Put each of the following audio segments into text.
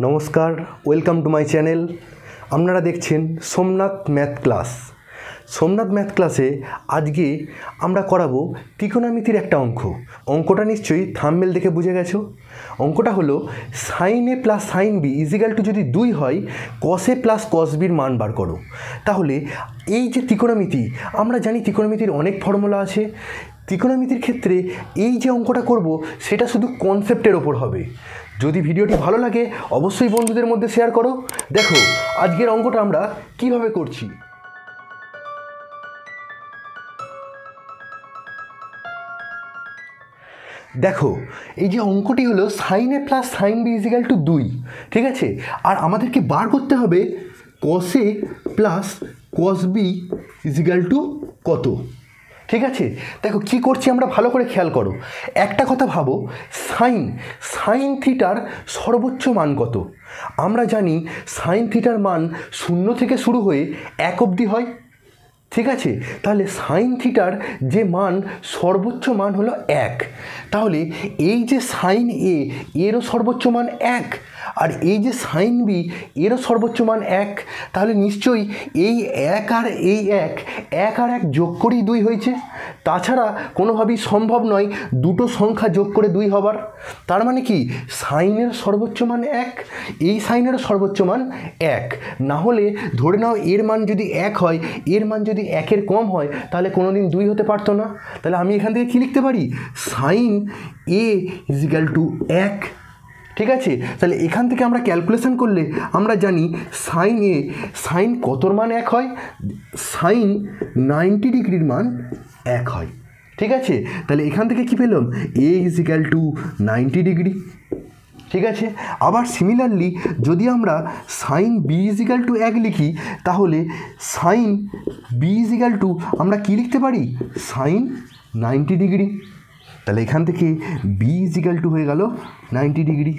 নমস্কার, welcome to my channel. আপনারা দেখছেন Somnath math class. Somnath math ক্লাসে আজকে আমরা করাবো ত্রিকোণমিতির একটা অঙ্কটা নিশ্চয়ই থাম্বনেল দেখে বুঝে গেছো। অঙ্কটা হলো sine A plus sine B is equal to যদি 2 হয় কস এ প্লাস কস বির মান বার করো। তাহলে এই যে ত্রিকোণমিতি, আমরা জানি ত্রিকোণমিতির অনেক ফর্মুলা আছে। ত্রিকোণমিতির ক্ষেত্রে এই যে অঙ্কটা করব সেটা শুধু কনসেপ্টের ওপর হবে। যদি ভিডিওটি ভালো লাগে অবশ্যই বন্ধুদের মধ্যে শেয়ার করো। দেখো আজকের অঙ্কটা আমরা কিভাবে করছি। দেখো এই যে অঙ্কটি হলো sine A plus sine B is equal to 2, ঠিক আছে। আর আমাদেরকে বার করতে হবে cos A plus cos B is equal to কত, ঠিক আছে। দেখো কি করছি আমরা, ভালো করে খেয়াল করো। একটা কথা ভাবো, সাইন থিটার সর্বোচ্চ মান কত? আমরা জানি সাইন থিটার মান 0 থেকে শুরু হয়ে 1 অবধি হয়, ঠিক আছে। তাহলে সাইন থিটার যে মান সর্বোচ্চ মান হলো 1। তাহলে এই যে সাইন এ এরও সর্বোচ্চ মান 1, আর এই যে সাইন বি এরও সর্বোচ্চ মান 1। তাহলে নিশ্চয়ই এই 1 আর এই 1 আর 1 যোগ করেই 2 হয়েছে। তাছাড়া কোনোভাবেই সম্ভব নয় দুটো সংখ্যা যোগ করে 2 হবার। তার মানে কি সাইনের সর্বোচ্চ মান 1, এই সাইনেরও সর্বোচ্চ মান 1। না হলে ধরে নাও এর মান যদি 1 হয়, এর মান যদি 1-এর কম হয়, তাহলে কোনোদিন 2 হতে পারতো না। তাহলে আমি এখান থেকে কী লিখতে পারি, সাইন এ ইজিক্যাল টু 1, ঠিক আছে। তাহলে এখান থেকে আমরা ক্যালকুলেশন করলে আমরা জানি সাইন কতর মান 1 হয়, সাইন 90 ডিগ্রির মান 1 হয়, ঠিক আছে। তাহলে এখান থেকে কি পেলাম, এ ইজিক্যাল টু 90 ডিগ্রি, ঠিক আছে। আবার সিমিলারলি যদি আমরা সাইন বি ইজিক্যাল টু 1 লিখি, তাহলে সাইন বি ইজিক্যাল টু আমরা কি লিখতে পারি, সাইন 90 ডিগ্রি। তাহলে এখান থেকে বি ইজিক্যাল টু হয়ে গেল 90 ডিগ্রি,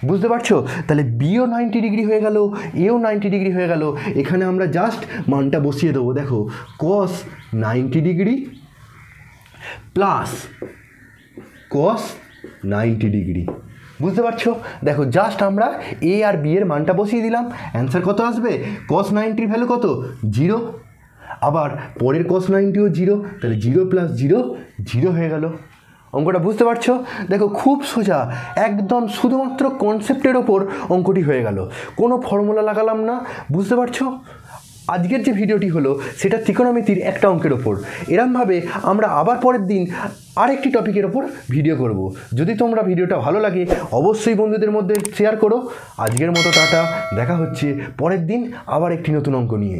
বুঝতে পারছো। তাহলে বিও 90 ডিগ্রি হয়ে গেল, এও 90 ডিগ্রি হয়ে গেল। এখানে আমরা জাস্ট মানটা বসিয়ে দেবো। দেখো কস 90 ডিগ্রি প্লাস কস 90 ডিগ্রি, বুঝতে পারছো। দেখো জাস্ট আমরা এ আর বি এর মানটা বসিয়ে দিলাম, অ্যান্সার কত আসবে, কস 90-র ভ্যালু কত, 0। আবার পরের কস 90ও 0, তাহলে 0 প্লাস 0 0 হয়ে গেল। অঙ্কটা বুঝতে পারছো। দেখো খুব সোজা, একদম শুধুমাত্র কনসেপ্টের ওপর অঙ্কটি হয়ে গেল, কোনো ফর্মুলা লাগালাম না, বুঝতে পারছো। আজকের যে ভিডিওটি হলো সেটা ত্রিকোণমিতির একটা অঙ্কের ওপর। এরমভাবে আমরা আবার পরের দিন আরেকটি টপিকের ওপর ভিডিও করব। যদি তোমরা ভিডিওটা ভালো লাগে অবশ্যই বন্ধুদের মধ্যে শেয়ার করো। আজকের মতো টাটা, দেখা হচ্ছে পরের দিন আবার একটি নতুন অঙ্ক নিয়ে।